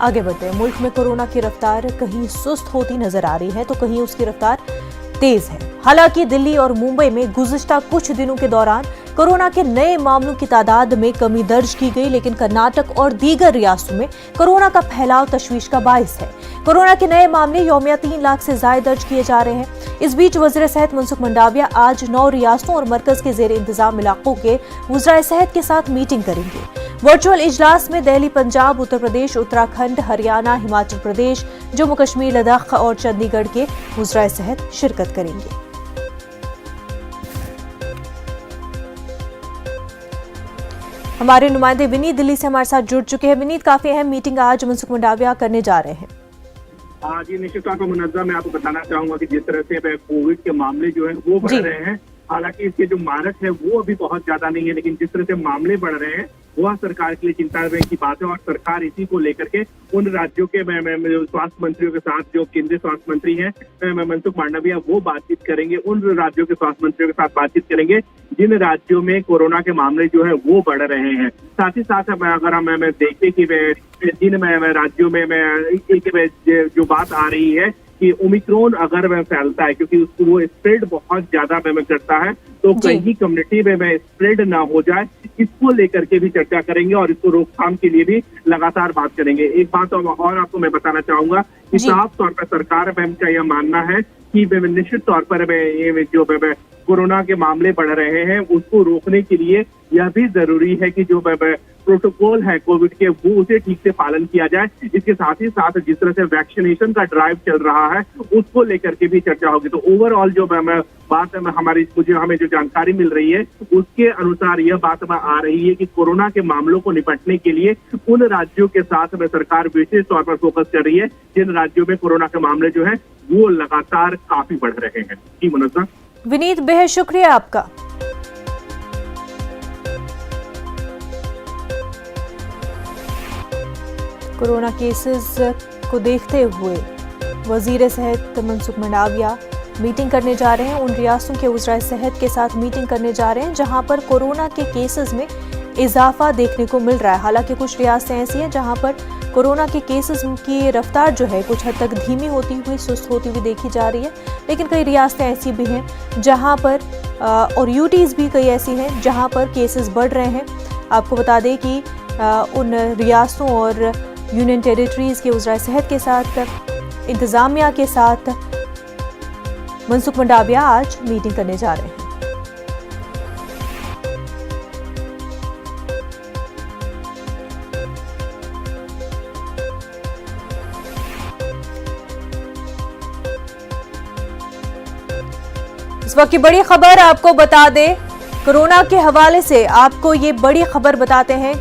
आगे बढ़ते हैं। मुल्क में कोरोना की रफ्तार कहीं सुस्त होती नजर आ रही है तो कहीं उसकी रफ्तार तेज है। हालांकि दिल्ली और मुंबई में गुज़िश्ता कुछ दिनों के दौरान कोरोना के नए मामलों की तादाद में कमी दर्ज की गई, लेकिन कर्नाटक और दीगर रियासतों में कोरोना का फैलाव तशवीश का बाइस है। कोरोना के नए मामले यौमिया 3 लाख से ज्यादा दर्ज किए जा रहे हैं। इस बीच वज़ीर सेहत मनसुख मंडाविया आज 9 रियासतों और मरकज के जेर इंतजाम इलाकों के वज़राए सेहत के साथ मीटिंग करेंगे। वर्चुअल इजलास में दिल्ली, पंजाब, उत्तर प्रदेश, उत्तराखंड, हरियाणा, हिमाचल प्रदेश, जम्मू कश्मीर, लद्दाख और चंडीगढ़ के वज़राए सेहत शिरकत करेंगे। हमारे नुमाइंदे विनीत दिल्ली से हमारे साथ जुड़ चुके हैं। विनीत, काफी अहम मीटिंग आज मनसुख मंडाविया करने जा रहे हैं। जी, निश्चित तौर पर मुनज़्ज़म मैं आपको बताना चाहूंगा कि जिस तरह से कोविड के मामले जो है वो बढ़ रहे हैं, हालांकि इसके जो मारक है वो अभी बहुत ज्यादा नहीं है, लेकिन जिस तरह से मामले बढ़ रहे हैं वह सरकार के लिए चिंता की बात है। और सरकार इसी को लेकर के उन राज्यों के स्वास्थ्य मंत्रियों के साथ, जो केंद्रीय स्वास्थ्य मंत्री हैं मनसुख मांडविया, वो बातचीत करेंगे। उन राज्यों के स्वास्थ्य मंत्रियों के साथ बातचीत करेंगे जिन राज्यों में कोरोना के मामले जो है वो बढ़ रहे हैं। साथ ही साथ अगर हम देखें कि जिन राज्यों में एक जो बात आ रही है कि ओमिक्रॉन अगर वह फैलता है, क्योंकि उसको वो स्प्रेड बहुत ज्यादा करता है, तो कहीं कम्युनिटी में स्प्रेड ना हो जाए, इसको लेकर के भी चर्चा करेंगे और इसको रोकथाम के लिए भी लगातार बात करेंगे। एक बात और आपको मैं बताना चाहूंगा कि साफ तौर पर सरकार का यह मानना है कि निश्चित तौर पर ये जो कोरोना के मामले बढ़ रहे हैं उसको रोकने के लिए यह भी जरूरी है कि जो प्रोटोकॉल है कोविड के वो उसे ठीक से पालन किया जाए। इसके साथ ही साथ जिस तरह से वैक्सीनेशन का ड्राइव चल रहा है उसको लेकर के भी चर्चा होगी। तो ओवरऑल जो बात हमें जो जानकारी मिल रही है उसके अनुसार यह बात आ रही है कि कोरोना के मामलों को निपटने के लिए उन राज्यों के साथ सरकार विशेष तौर पर फोकस कर रही है जिन राज्यों में कोरोना के मामले जो है वो लगातार काफी बढ़ रहे हैं। जी मुनज़्ज़म। विनीत, बेहद शुक्रिया आपका। कोरोना केसेस को देखते हुए वजीर सेहत मनसुख मंडाविया मीटिंग करने जा रहे हैं। उन रियासतों के वज़राए सेहत के साथ मीटिंग करने जा रहे हैं जहां पर कोरोना के केसेस में इजाफा देखने को मिल रहा है। हालांकि कुछ रियासतें ऐसी हैं जहां पर कोरोना के केसेस की रफ्तार जो है कुछ हद तक धीमी होती हुई, सुस्त होती हुई देखी जा रही है, लेकिन कई रियासतें ऐसी भी हैं जहां पर और यूटीज़ भी कई ऐसी हैं जहां पर केसेस बढ़ रहे हैं। आपको बता दें कि उन रियासतों और यूनियन टेरिटरीज के वज़राए सेहत के साथ, इंतजामिया के साथ मनसुख मंडाविया आज मीटिंग करने जा रहे हैं। इस वक्त की बड़ी खबर आपको बता दें, कोरोना के हवाले से आपको ये बड़ी खबर बताते हैं।